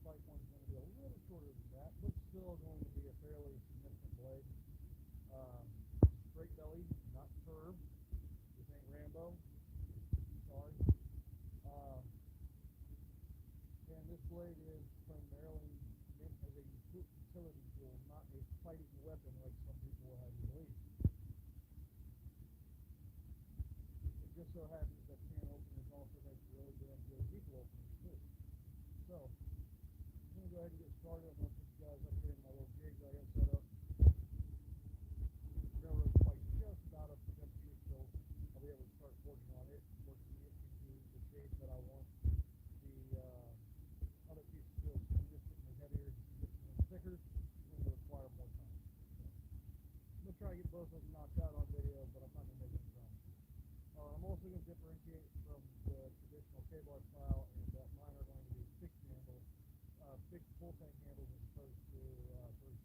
sight one's going to be a little shorter than that, but still going to be a fairly significant blade. Straight belly, not curved. This ain't Rambo. Sorry. And this blade is primarily meant as a utility tool, not a fighting weapon like some people will have you believe. It just so happens that can openers also make really damn good people openers too. So, I'm going to go ahead and get started. I'm going to put you guys up here in my little jigs I got set up. Railroad spike just about up to temperature, so I'll be able to start forging on it, working it into the shape that I want. The other piece of steel is significantly heavier, significantly thicker, and will require more time. So, I'm going to try to get both of them knocked out on video, but I'm not going to make any promises. I'm also going to differentiate from the traditional K-bar style, and that mine are going to be fixed handles, fixed full tank handles as opposed to three tank.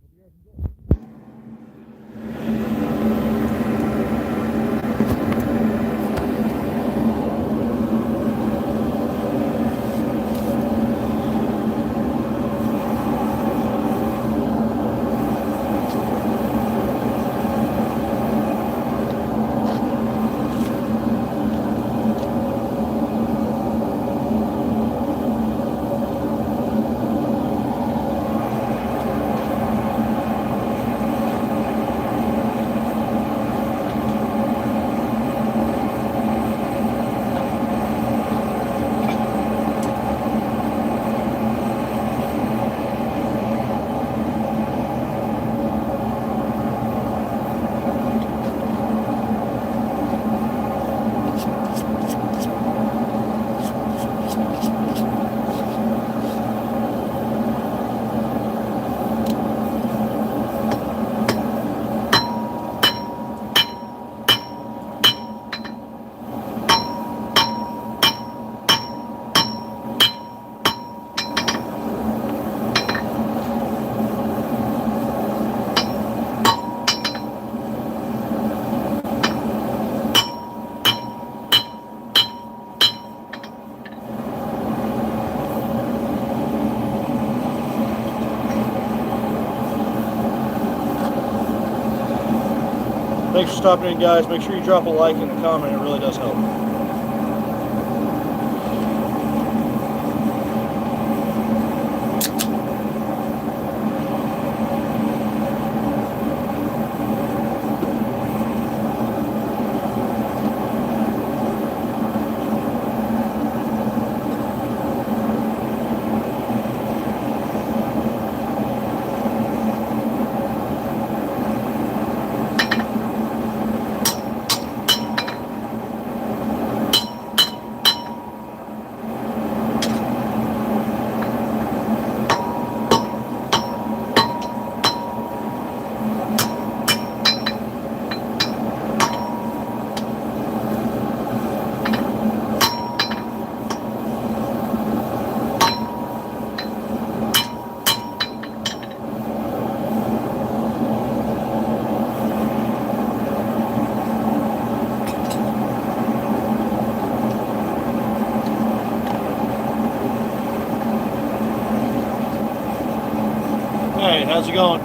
Hope you guys enjoy. Thanks for stopping in, guys. Make sure you drop a like and a comment. It really does help. Hey, how's it going?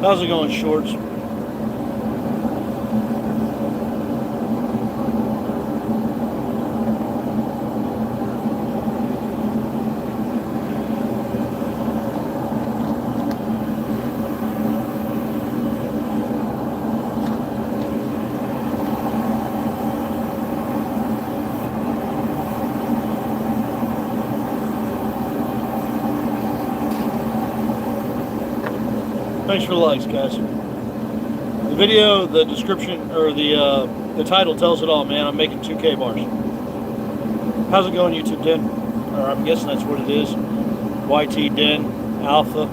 How's it going, Shorts? Thanks for the likes, guys. The video, the description, or the title tells it all, man. I'm making 2K bars. How's it going, YouTube Den? Or I'm guessing that's what it is. YT Den Alpha.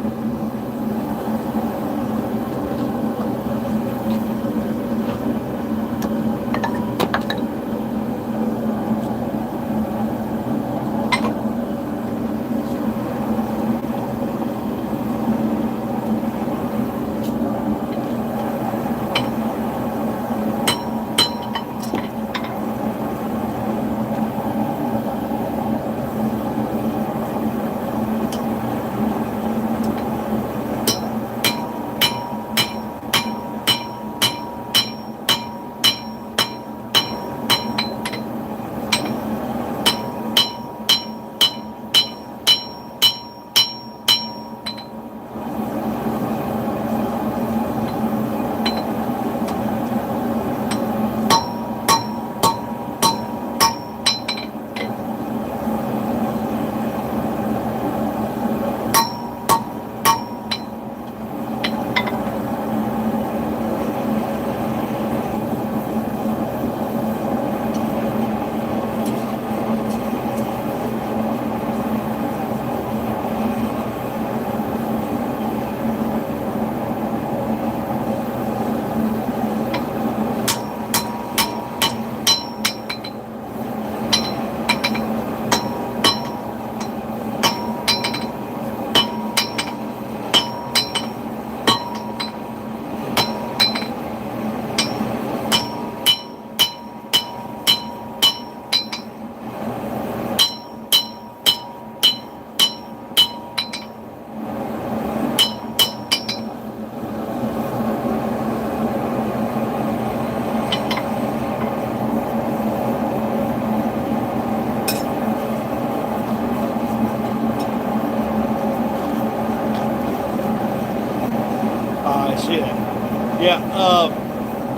Yeah,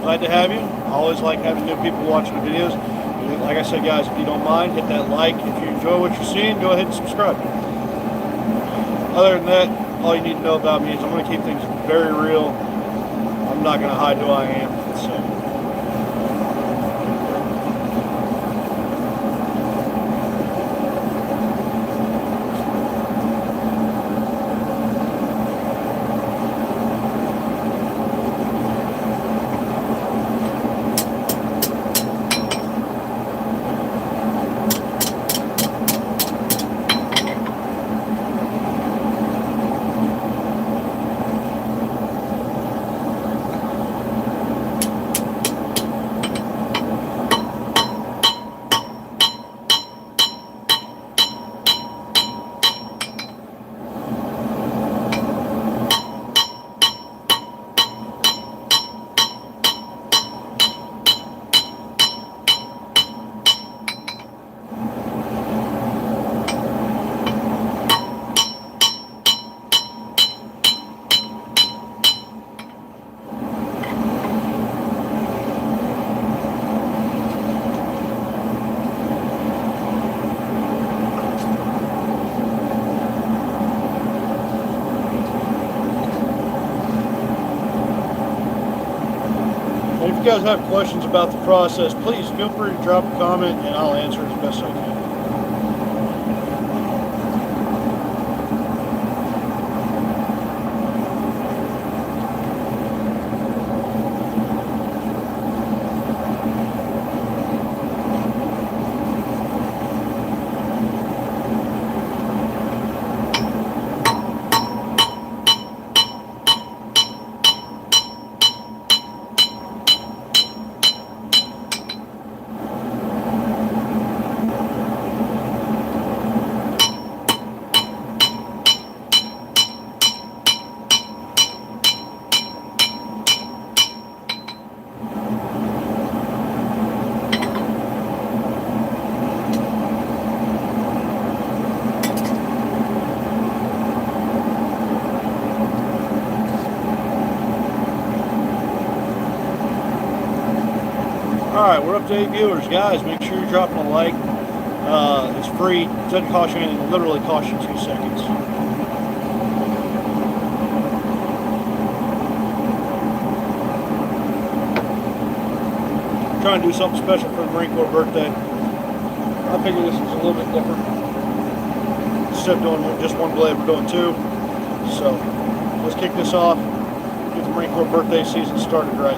glad to have you. I always like having new people watching the videos. Like I said, guys, if you don't mind, hit that like. If you enjoy what you're seeing, go ahead and subscribe. Other than that, all you need to know about me is I'm going to keep things very real. I'm not going to hide who I am. So. If you guys have questions about the process, please feel free to drop a comment and I'll answer as best I can. Alright, we're up to 8 viewers. Guys, make sure you're dropping a like. It's free. It doesn't cost you anything. It literally costs you 2 seconds. trying to do something special for the Marine Corps birthday. I figured this was a little bit different. Instead of doing just one blade, we're doing two. So let's kick this off, get the Marine Corps birthday season started right.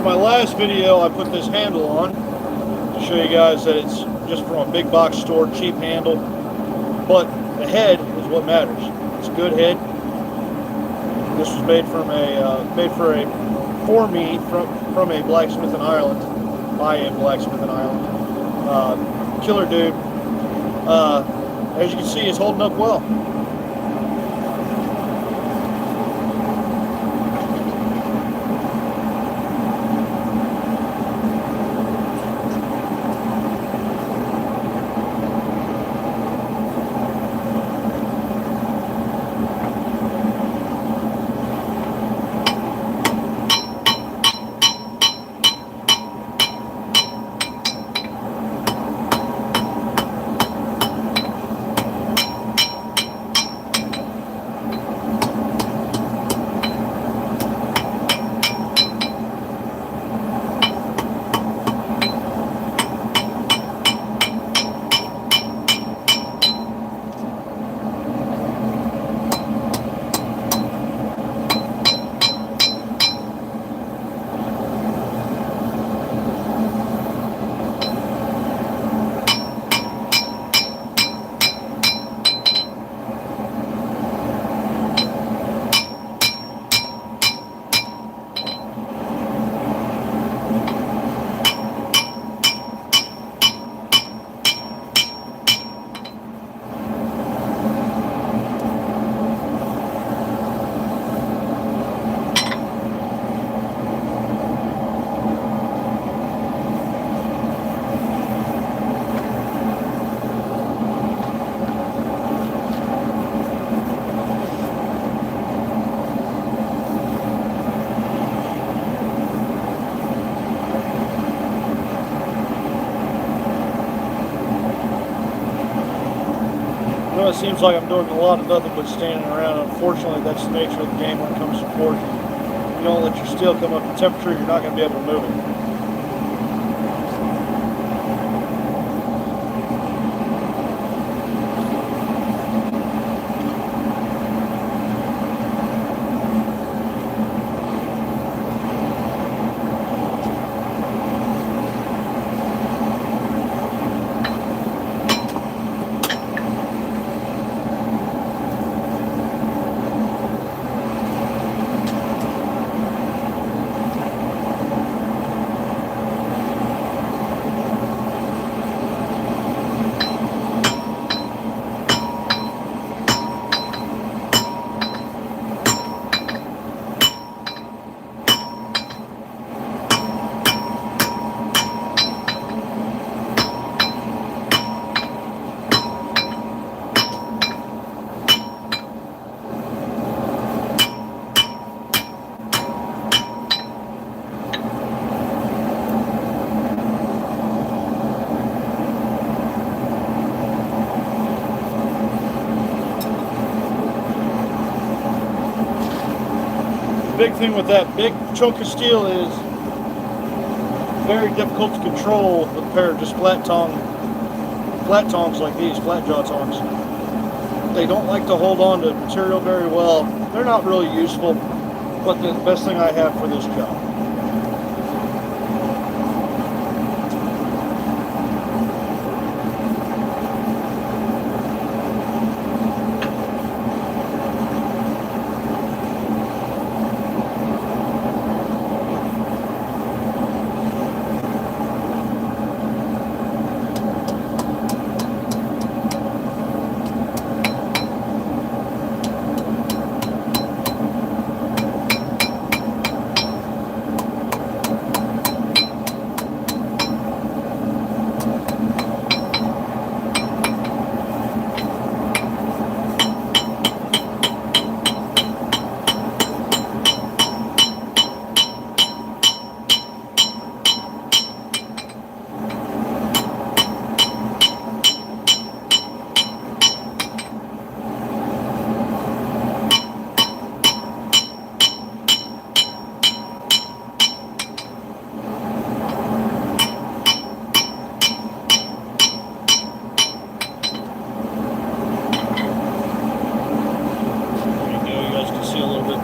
My last video, I put this handle on to show you guys that it's just from a big box store, cheap handle, but the head is what matters. It's a good head. This was made for me from a blacksmith in Ireland, by a blacksmith in Ireland. Killer dude. As you can see, it's holding up well. It seems like I'm doing a lot of nothing but standing around. Unfortunately, that's the nature of the game when it comes to forging. If you don't let your steel come up to temperature, you're not going to be able to move it. big thing with that big chunk of steel is very difficult to control with a pair of just flat tongs like these, flat jaw tongs. They don't like to hold on to material very well. They're not really useful, but the best thing I have for this job.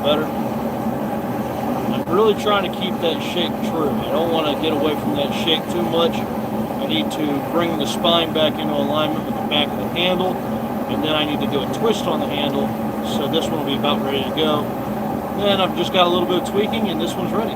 Better. I'm really trying to keep that shape true. I don't want to get away from that shape too much. I need to bring the spine back into alignment with the back of the handle, and then I need to do a twist on the handle, so this one will be about ready to go. Then I've just got a little bit of tweaking and this one's ready.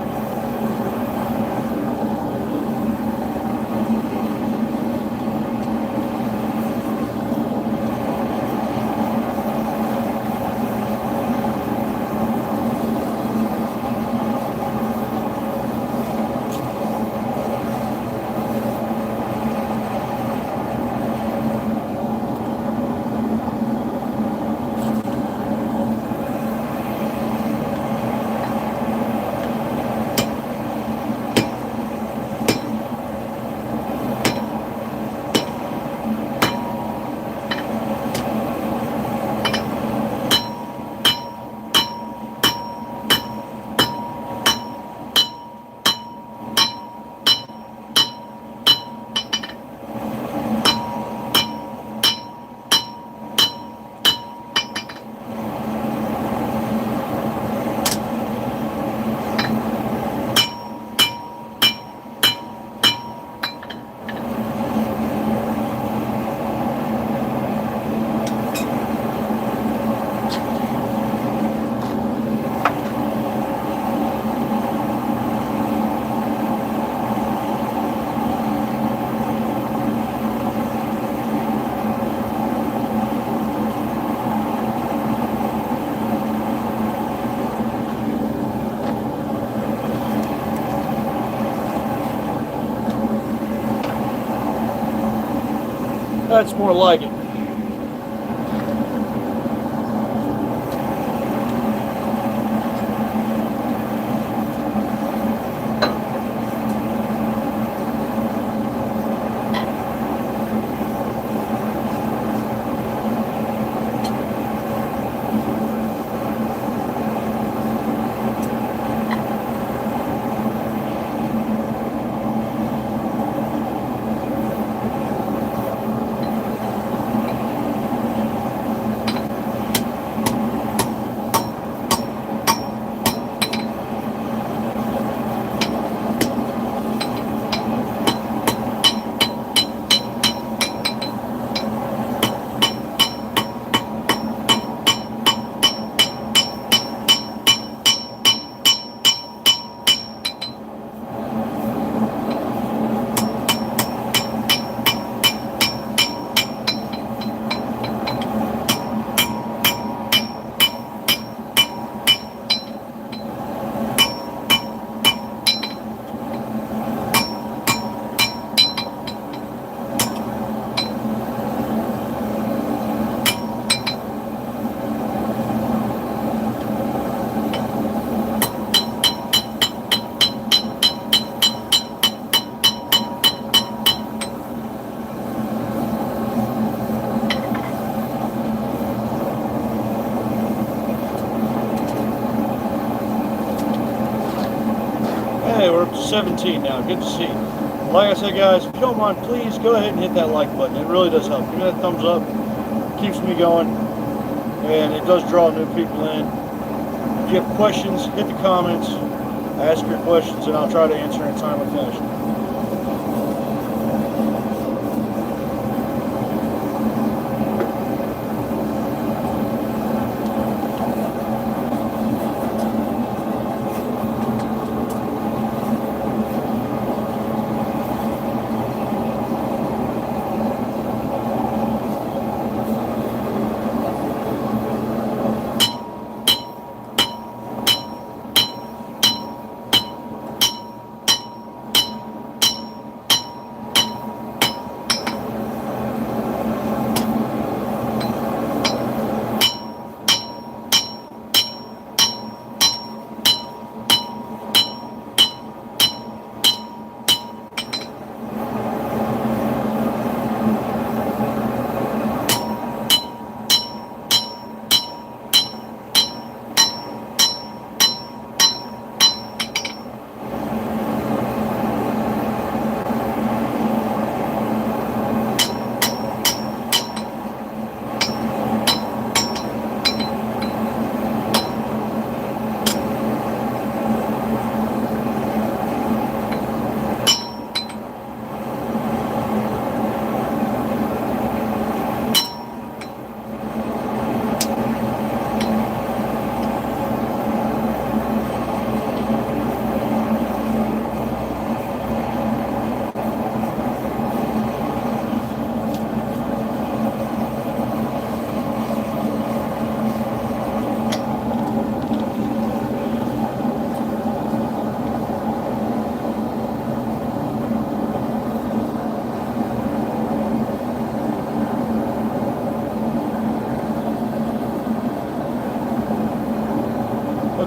That's more like it. up to 17 now. Good to see. Like I said, guys, if you don't mind, please go ahead and hit that like button. It really does help. Give me that thumbs up. It keeps me going, and it does draw new people in. If you have questions, hit the comments. Ask your questions, and I'll try to answer in a timely fashion.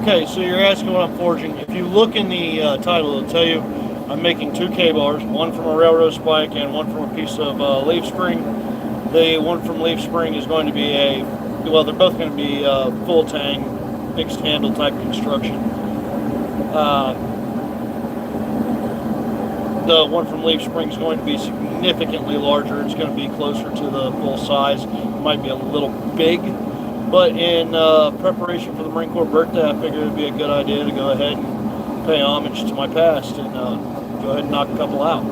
Okay, so you're asking what I'm forging. If you look in the title, it'll tell you I'm making 2 K-bars, one from a railroad spike and one from a piece of leaf spring. The one from leaf spring is going to be well, they're both going to be full tang, fixed handle type construction. The one from leaf spring is going to be significantly larger. It's going to be closer to the full size. It might be a little big. But in preparation for the Marine Corps birthday, I figured it would be a good idea to go ahead and pay homage to my past and go ahead and knock a couple out.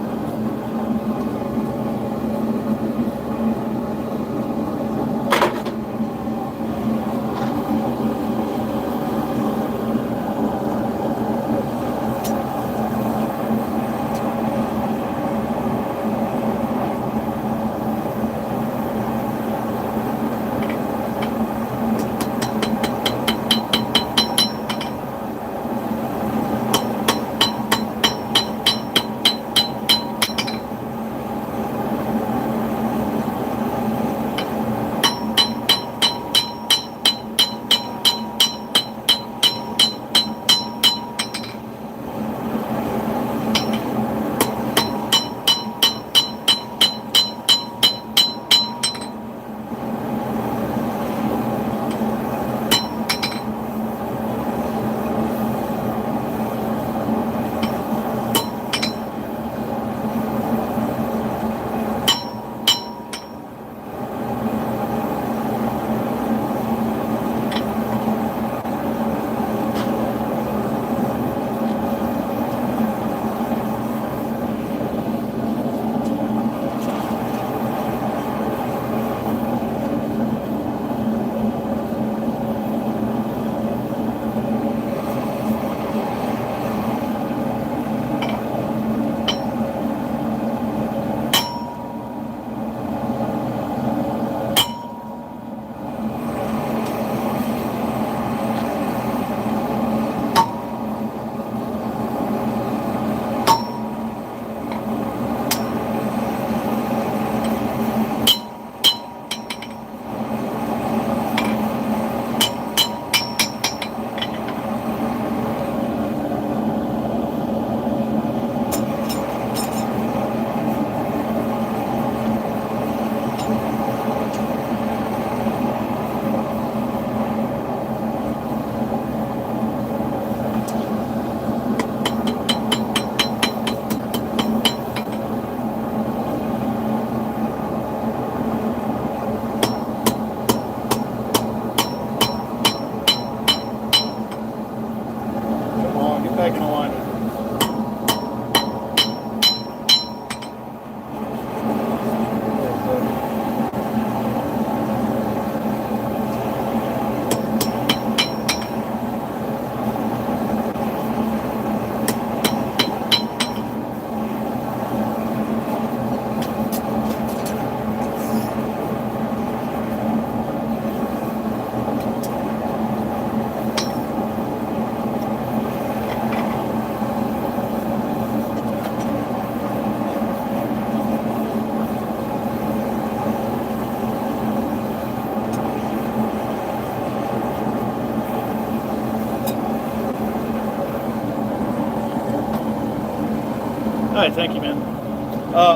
right, thank you, man.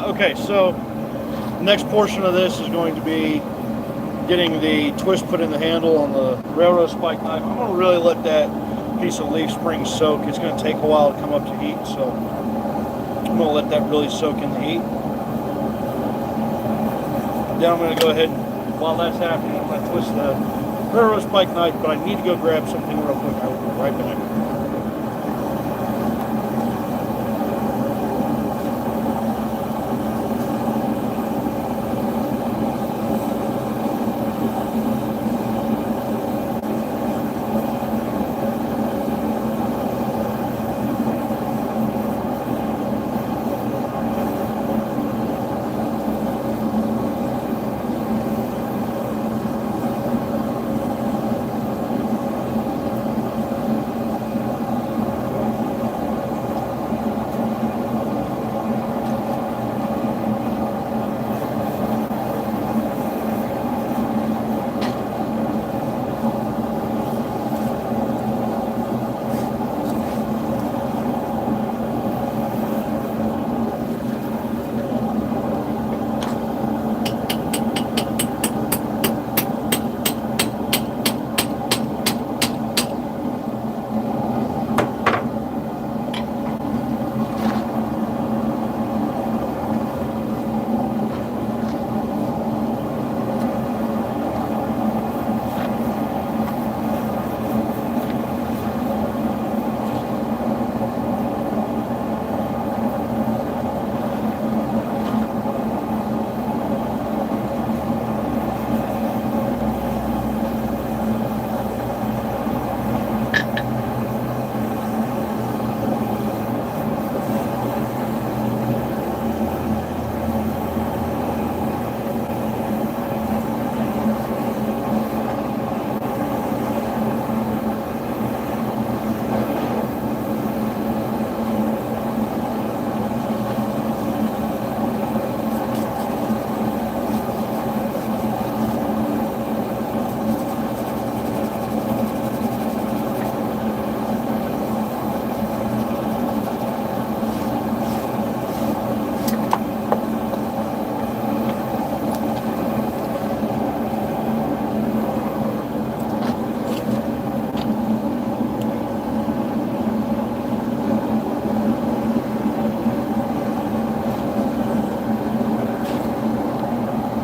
Okay, so next portion of this is going to be getting the twist put in the handle on the railroad spike knife. I'm going to really let that piece of leaf spring soak. It's going to take a while to come up to heat, so I'm going to let that really soak in the heat. Then I'm going to go ahead, while that's happening, I'm going to twist the railroad spike knife, but I need to go grab something real quick. I will be right back.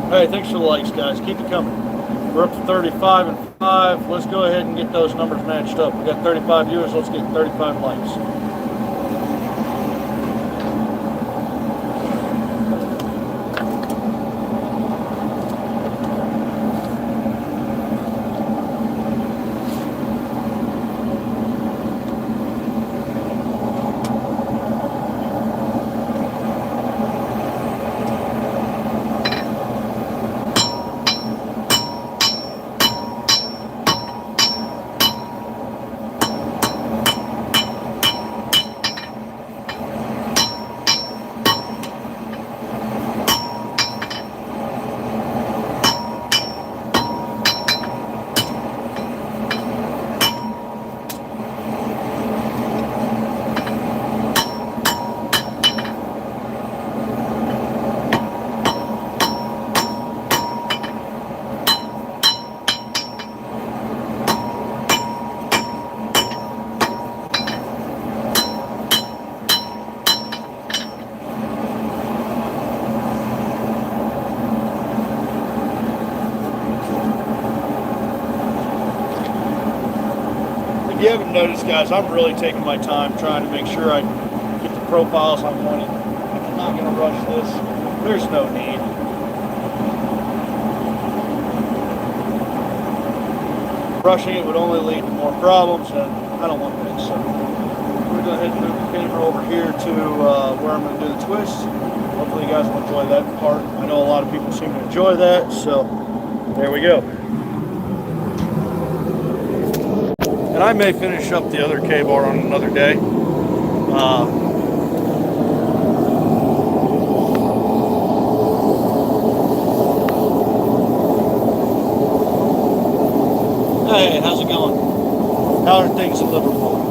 Hey, thanks for the likes, guys. Keep it coming. We're up to 35 and 5. Let's go ahead and get those numbers matched up. We got 35 viewers. Let's get 35 likes. If you haven't noticed, guys, I'm really taking my time trying to make sure I get the profiles I'm wanting. I'm not going to rush this. There's no need. Rushing it would only lead to more problems, and I don't want that. So we're going to go ahead and move the camera over here to where I'm going to do the twist. Hopefully you guys will enjoy that part. I know a lot of people seem to enjoy that, so there we go. And I may finish up the other K-bar on another day. Hey, how's it going? How are things in Liverpool?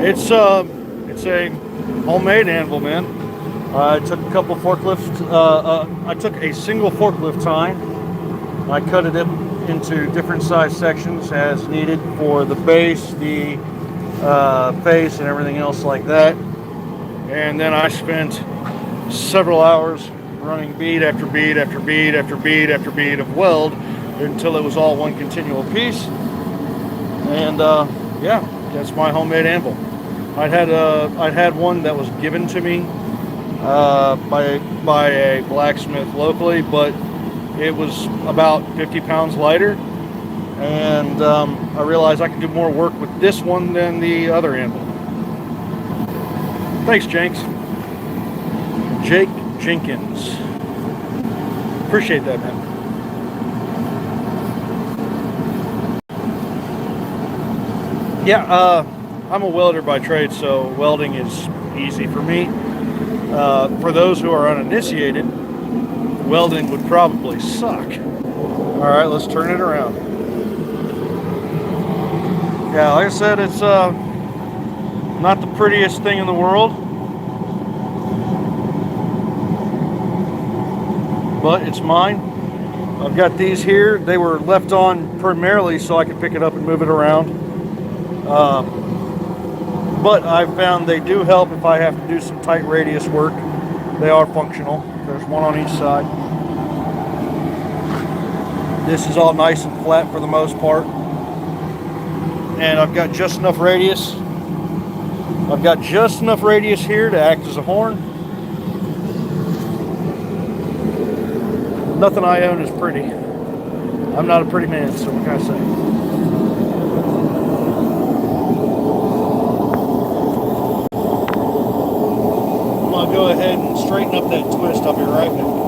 It's a homemade anvil, man. I took a couple forklifts. I took a single forklift tine. I cut it up into different size sections as needed for the base, the face, and everything else like that. And then I spent several hours running bead after bead after bead after bead after bead of weld until it was all one continual piece. And yeah, that's my homemade anvil. I'd had one that was given to me by a blacksmith locally, but it was about 50 pounds lighter, and I realized I could do more work with this one than the other anvil. Thanks, Jenks. Jake Jenkins. Appreciate that, man. Yeah, I'm a welder by trade, so welding is easy for me. For those who are uninitiated, welding would probably suck. All right, let's turn it around. Yeah, like I said, it's not the prettiest thing in the world, but it's mine. I've got these here. They were left on primarily so I could pick it up and move it around. But I've found they do help if I have to do some tight radius work. They are functional. There's one on each side. This is all nice and flat for the most part. And I've got just enough radius. I've got just enough radius here to act as a horn. Nothing I own is pretty. I'm not a pretty man, so what can I say? Go ahead and straighten up that twist. I'll be right back.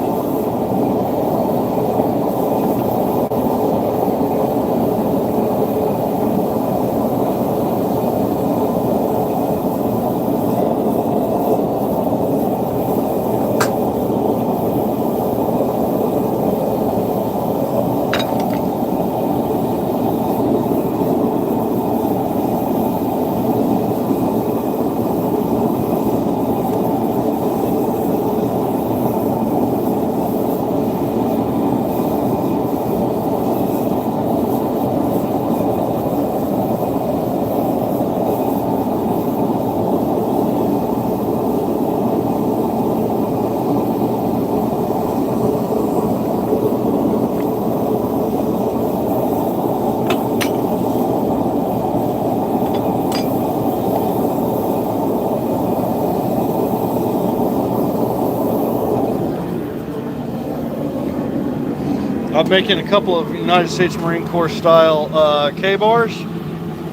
I'm making a couple of United States Marine Corps style K-bars,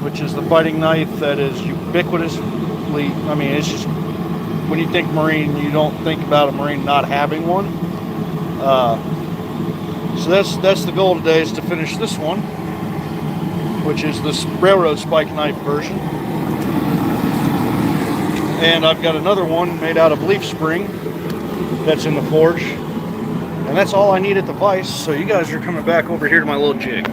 which is the fighting knife that is ubiquitously, I mean, it's just, when you think Marine, you don't think about a Marine not having one. So that's the goal today, is to finish this one, which is this railroad spike knife version. And I've got another one made out of leaf spring that's in the forge. And that's all I need at the vise, so you guys are coming back over here to my little jig.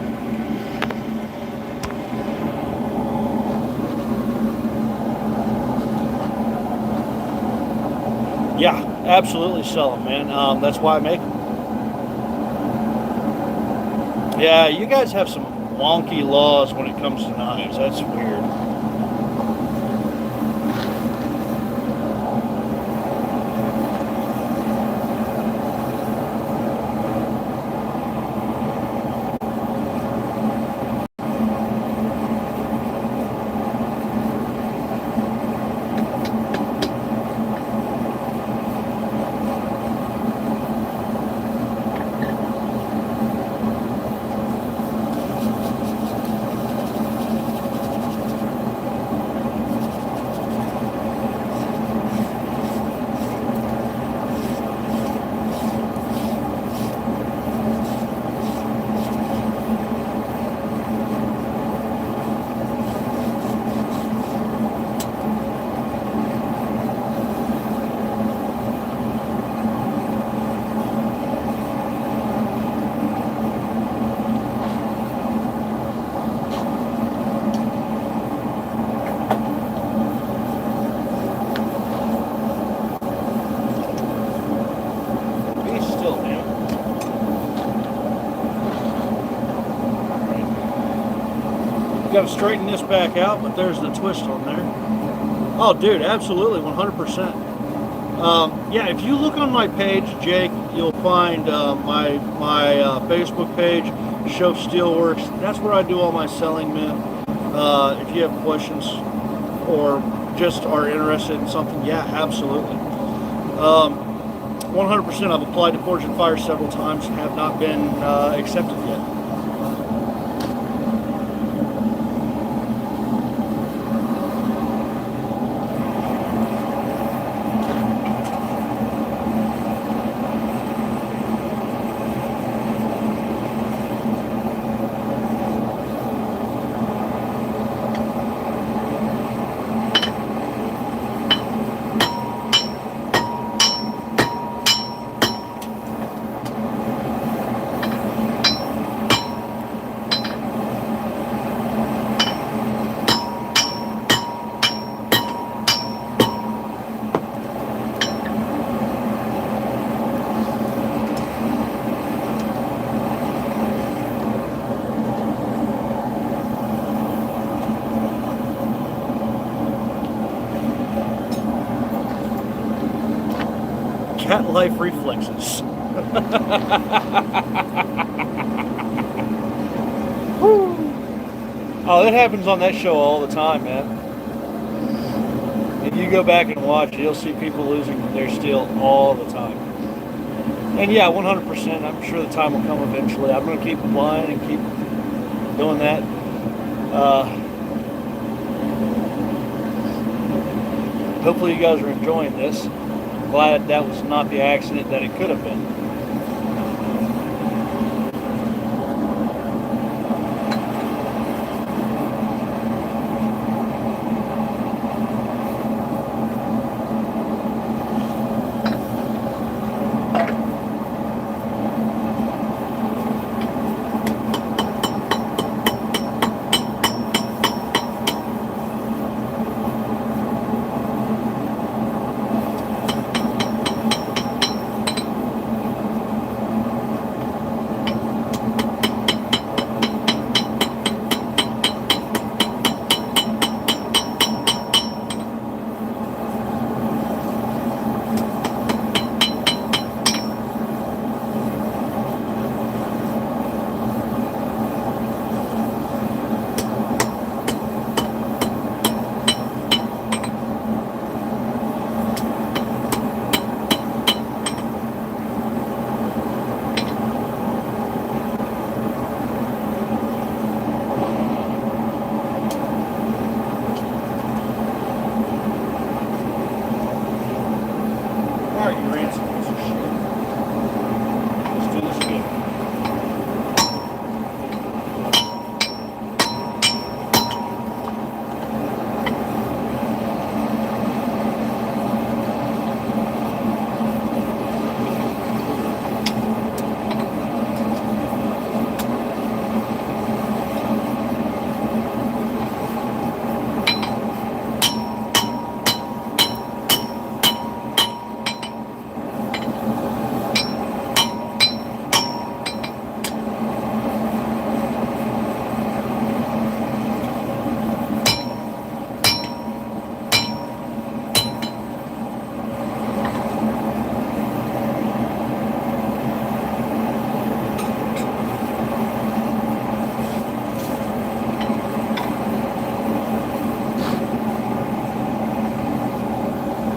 Yeah, absolutely sell them, man. That's why I make them. Yeah, you guys have some wonky laws when it comes to knives. That's weird. got to straighten this back out, but there's the twist on there. Oh, dude, absolutely, 100%. Yeah, if you look on my page, Jake, you'll find my Facebook page, Show Steelworks. That's where I do all my selling, man. If you have questions or just are interested in something, yeah, absolutely. 100%. I've applied to Forge and Fire several times, have not been accepted yet. Cat life reflexes. Oh, that happens on that show all the time, man. If you go back and watch, you'll see people losing their steel all the time. And yeah, 100%. I'm sure the time will come eventually. I'm going to keep applying and keep doing that. Hopefully you guys are enjoying this. Glad that was not the accident that it could have been.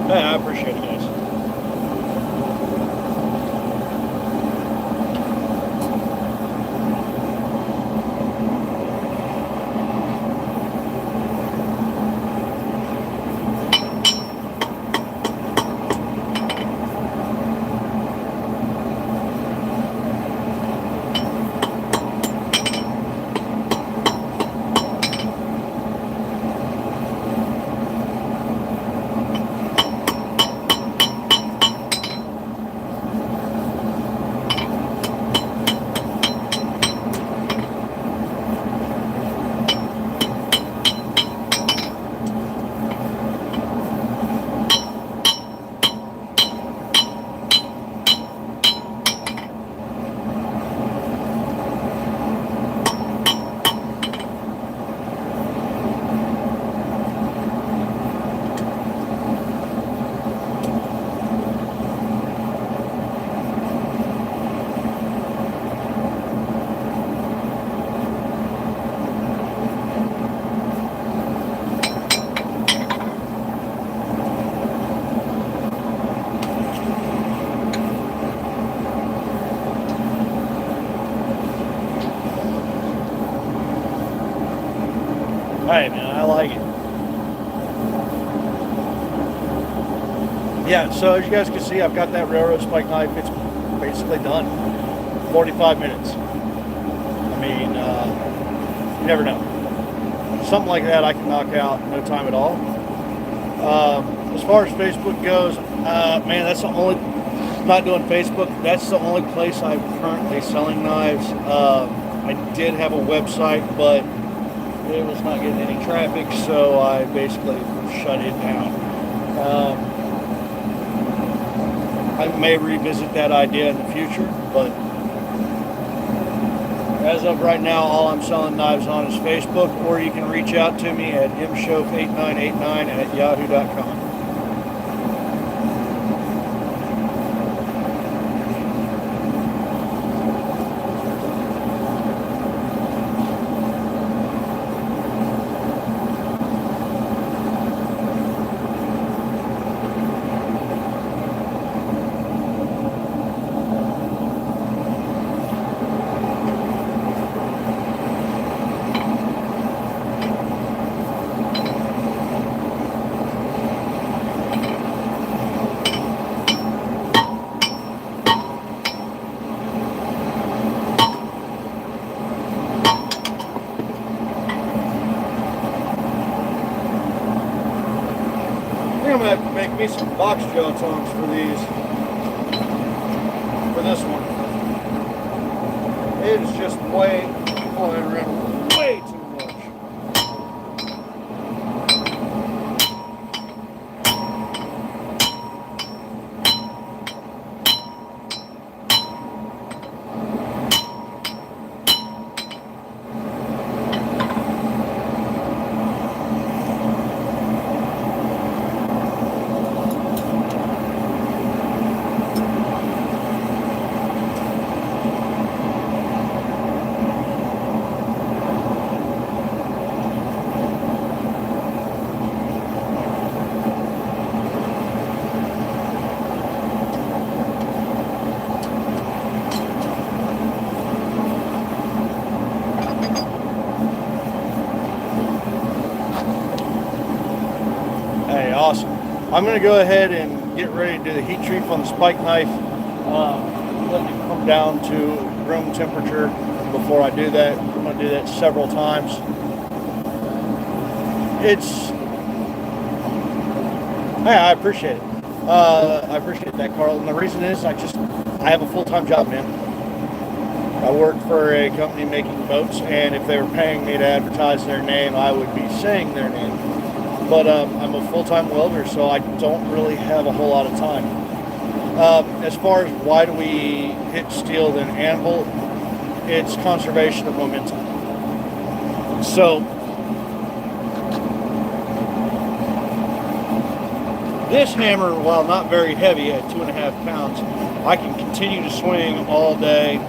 Hey, I appreciate it, guys. Hey man, I like it. Yeah, so as you guys can see, I've got that railroad spike knife. It's basically done. 45 minutes. I mean, you never know. Something like that I can knock out in no time at all. As far as Facebook goes, man, that's the only, not doing Facebook, that's the only place I'm currently selling knives. I did have a website, but it was not getting any traffic, so I basically shut it down. I may revisit that idea in the future, but as of right now, all I'm selling knives on is Facebook, or you can reach out to me at mshof8989@yahoo.com. I'm gonna have to make me some box jaw tongs for these, for this one. It is just way flying around way too much. Hey, awesome. I'm going to go ahead and get ready to do the heat treat on the spike knife. Let it come down to room temperature before I do that. I'm going to do that several times. Hey, I appreciate it. I appreciate that, Carl. And the reason is I have a full-time job, man. I work for a company making boats, and if they were paying me to advertise their name, I would be saying their name. But I'm a full-time welder, so I don't really have a whole lot of time. As far as why do we hit steel than anvil, it's conservation of momentum. So this hammer, while not very heavy at 2.5 pounds, I can continue to swing all day,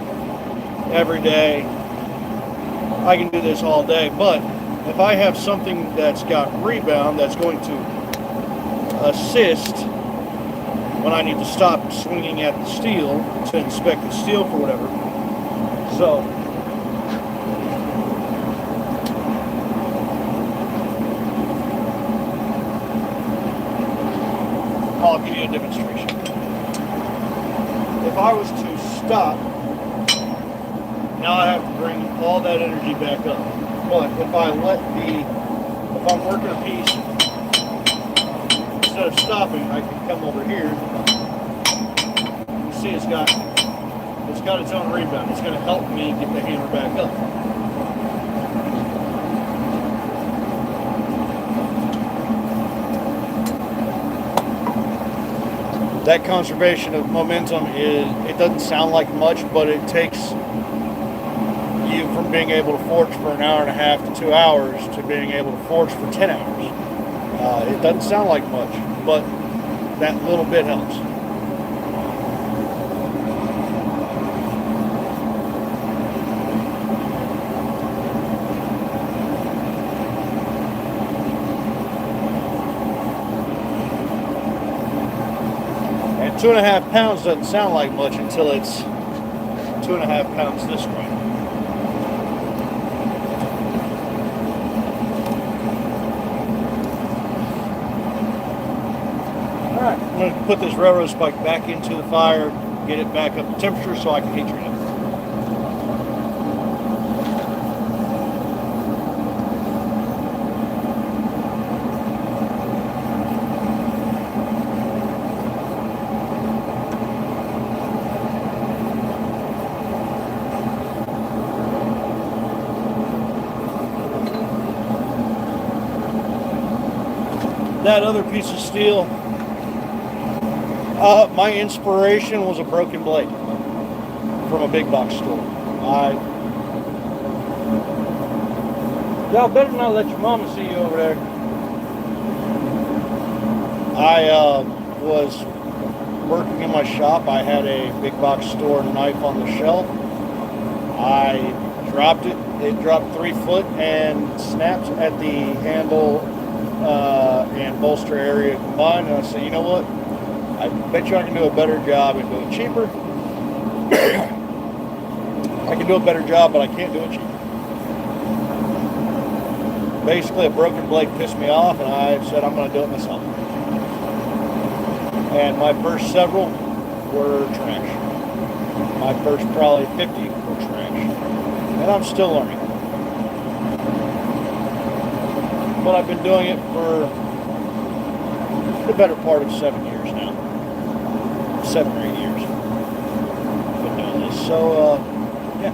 every day. I can do this all day, but if I have something that's got rebound that's going to assist when I need to stop swinging at the steel to inspect the steel for whatever. So I'll give you a demonstration. If I was to stop, now I have to bring all that energy back up. But if I'm working a piece, instead of stopping, I can come over here. You see it's got its own rebound. It's going to help me get the hammer back up. That conservation of momentum it doesn't sound like much, but it takes you from being able to forge for an hour and a half to 2 hours to being able to forge for 10 hours. It doesn't sound like much, but that little bit helps. And 2.5 pounds doesn't sound like much until it's 2.5 pounds this way. going to put this railroad spike back into the fire, get it back up to temperature so I can heat treat it. That other piece of steel, my inspiration was a broken blade from a big box store. Y'all better not let your mama see you over there. I was working in my shop. I had a big box store knife on the shelf. I dropped it. It dropped 3 foot and snapped at the handle and bolster area combined. And I said, you know what? I bet you I can do a better job and do it cheaper. I can do a better job, but I can't do it cheaper. Basically, a broken blade pissed me off, and I said I'm going to do it myself. And my first several were trash. My first probably 50 were trash. And I'm still learning. But I've been doing it for the better part of 7 years now. 7 or 8 years. I've been doing this. So, yeah.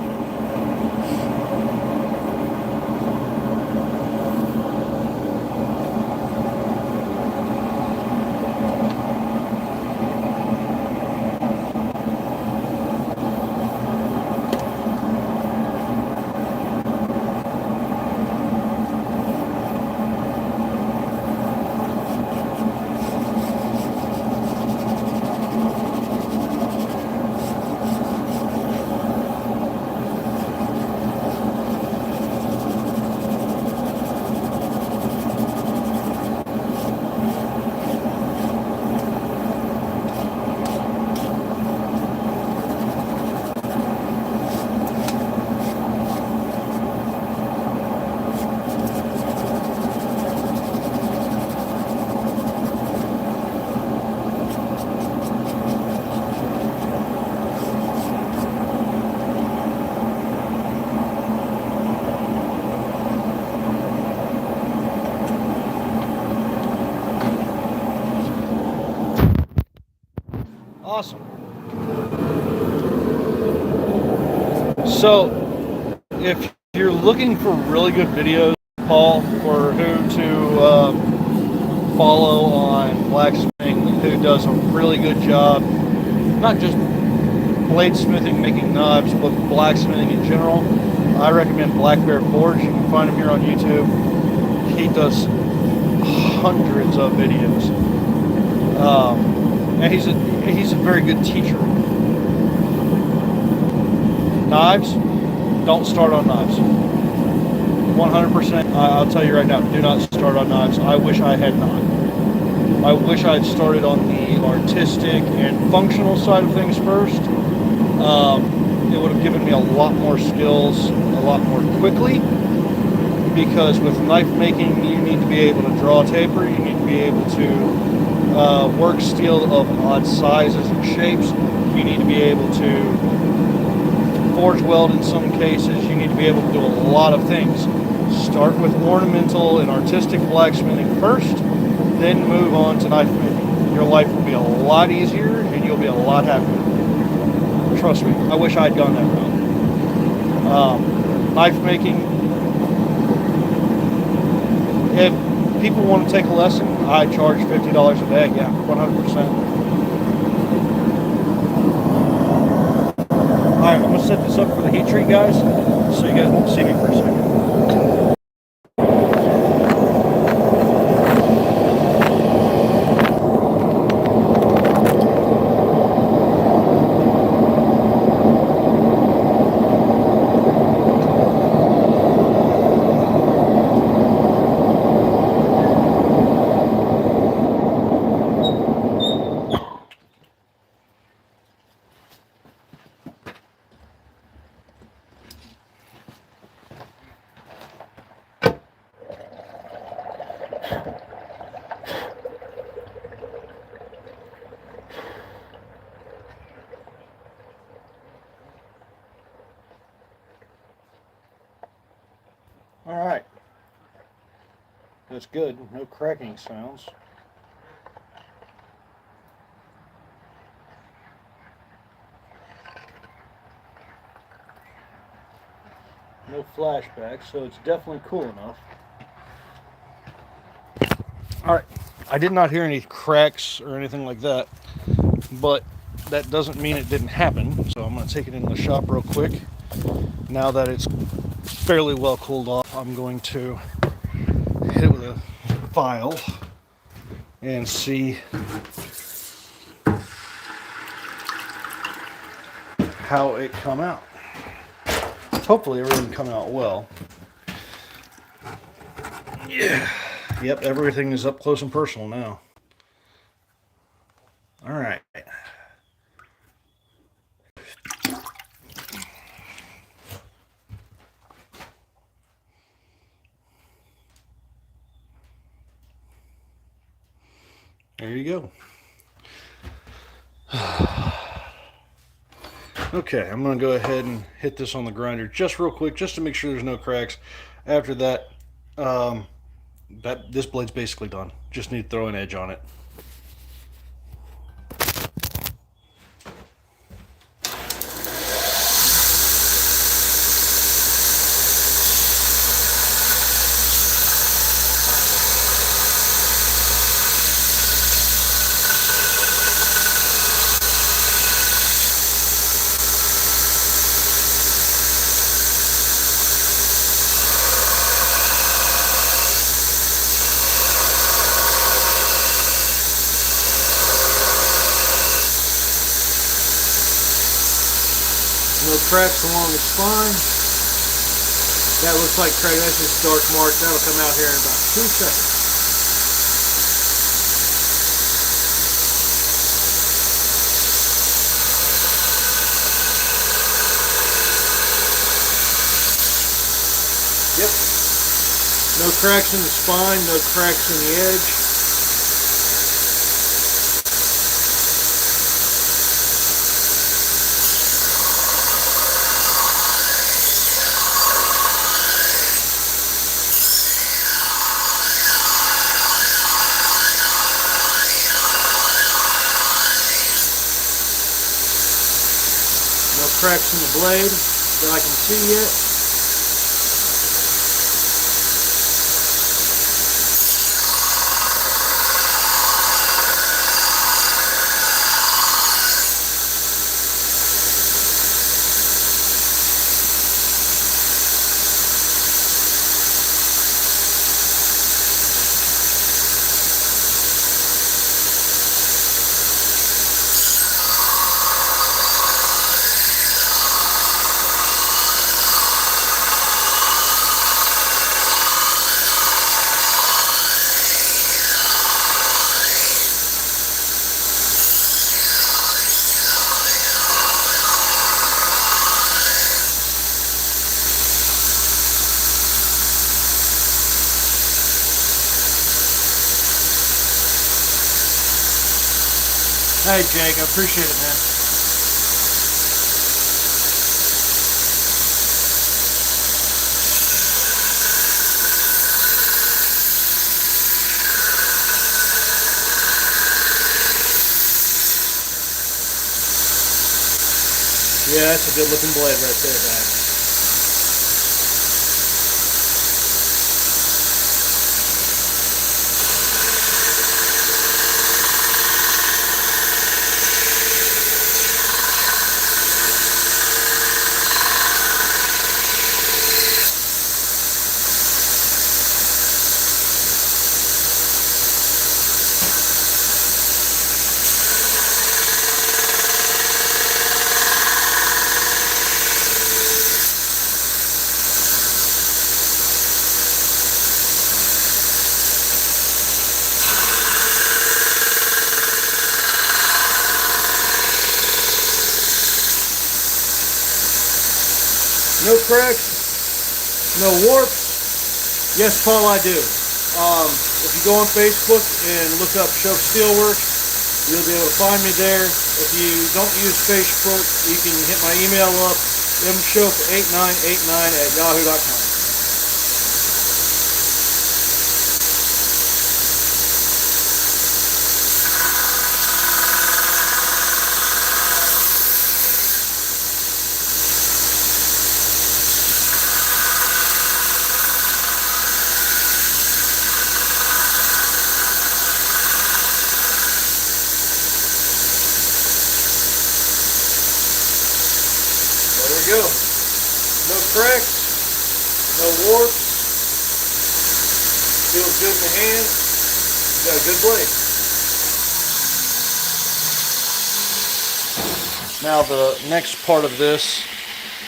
Awesome. So, if you're looking for really good videos, Paul, for who to follow on blacksmithing, who does a really good job, not just bladesmithing, making knives, but blacksmithing in general, I recommend Black Bear Forge. You can find him here on YouTube. He does hundreds of videos. And he's a very good teacher. Knives, don't start on knives. 100%, I'll tell you right now, do not start on knives. I wish I had not. I wish I had started on the artistic and functional side of things first. It would have given me a lot more skills, a lot more quickly, because with knife making, you need to be able to draw taper, you need to be able to work steel of odd sizes and shapes. You need to be able to forge weld in some cases. You need to be able to do a lot of things. Start with ornamental and artistic blacksmithing first, then move on to knife making. Your life will be a lot easier and you'll be a lot happier. Trust me, I wish I'd gone that route. Knife making, if people want to take a lesson, I charge $50 a day. Yeah, 100%. Alright, I'm going to set this up for the heat treat, guys, so you guys won't see me for a second. That's good. No cracking sounds. No flashback, so it's definitely cool enough. All right. I did not hear any cracks or anything like that, but that doesn't mean it didn't happen. So I'm going to take it in the shop real quick. Now that it's fairly well cooled off, I'm going to hit it with a file and see how it come out. Hopefully everything come out well. Yeah. Yep, everything is up close and personal now. All right. There you go. Okay, I'm going to go ahead and hit this on the grinder just real quick, just to make sure there's no cracks. After that, this blade's basically done. Just need to throw an edge on it. No cracks along the spine. That looks like crack. That's just dark mark. That'll come out here in about 2 seconds. Yep. No cracks in the spine, no cracks in the edge. No cracks in the blade that I can see yet. Hey Jake, I appreciate it, man. Yeah, that's a good looking blade right there, man. No cracks, no warps. Yes, Paul, I do. If you go on Facebook and look up Shope Steelworks, you'll be able to find me there. If you don't use Facebook, you can hit my email up, mshope8989 at yahoo.com. cracks, no warps, feels good in the hand. You got a good blade. Now the next part of this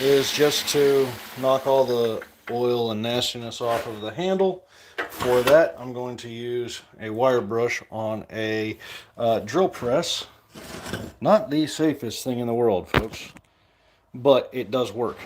is just to knock all the oil and nastiness off of the handle. For that, I'm going to use a wire brush on a drill press. Not the safest thing in the world, folks, but it does work.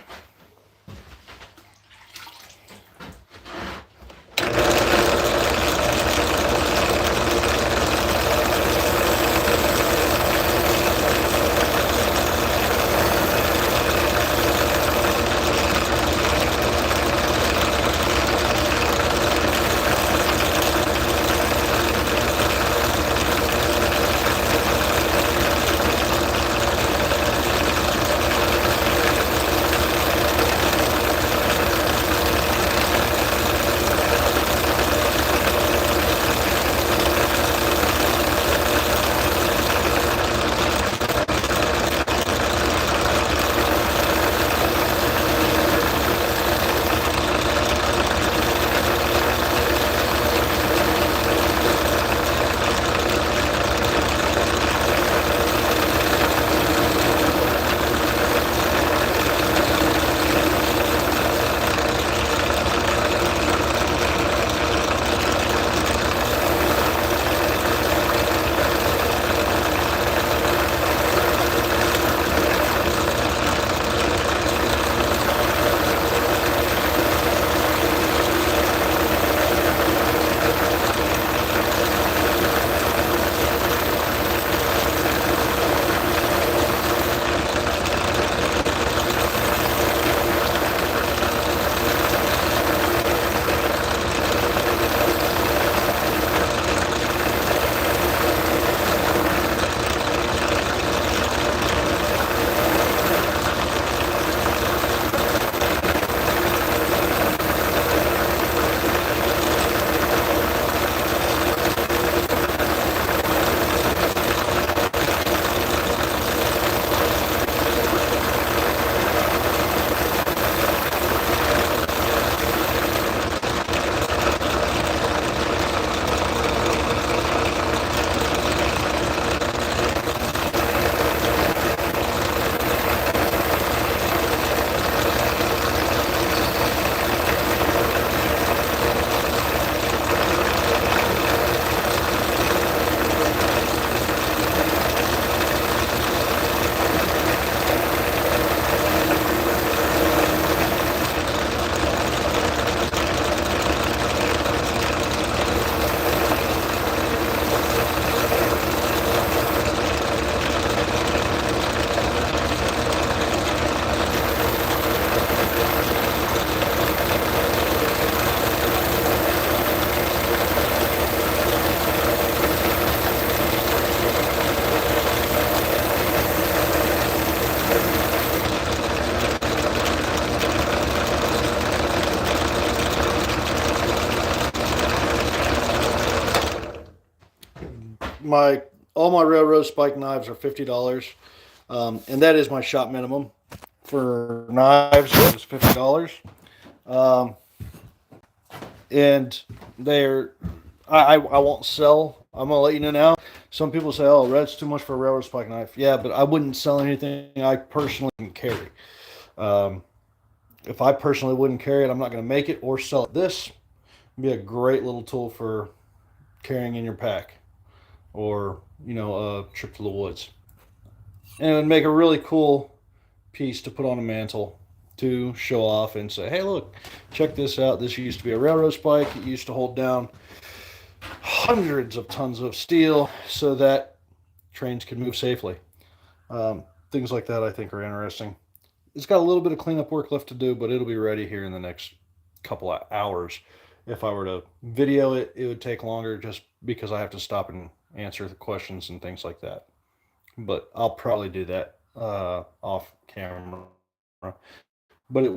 All my railroad spike knives are $50, and that is my shop minimum for knives. It was $50, and they're I won't sell. I'm gonna let you know now. Some people say, "Oh, red's too much for a railroad spike knife." Yeah, but I wouldn't sell anything I personally can carry. Um, if I personally wouldn't carry it, I'm not going to make it or sell it. This would be a great little tool for carrying in your pack, or a trip to the woods, and it would make a really cool piece to put on a mantle to show off and say, "Hey, look, check this out. This used to be a railroad spike. It used to hold down hundreds of tons of steel so that trains could move safely." Things like that I think are interesting. It's got a little bit of cleanup work left to do, but it'll be ready here in the next couple of hours. If I were to video it, it would take longer just because I have to stop and answer the questions and things like that. But I'll probably do that off camera. But it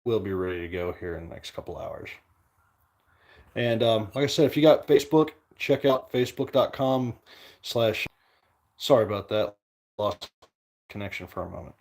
will be ready to go here in the next couple hours. And like I said, if you got Facebook, check out facebook.com/. Sorry about that. Lost connection for a moment.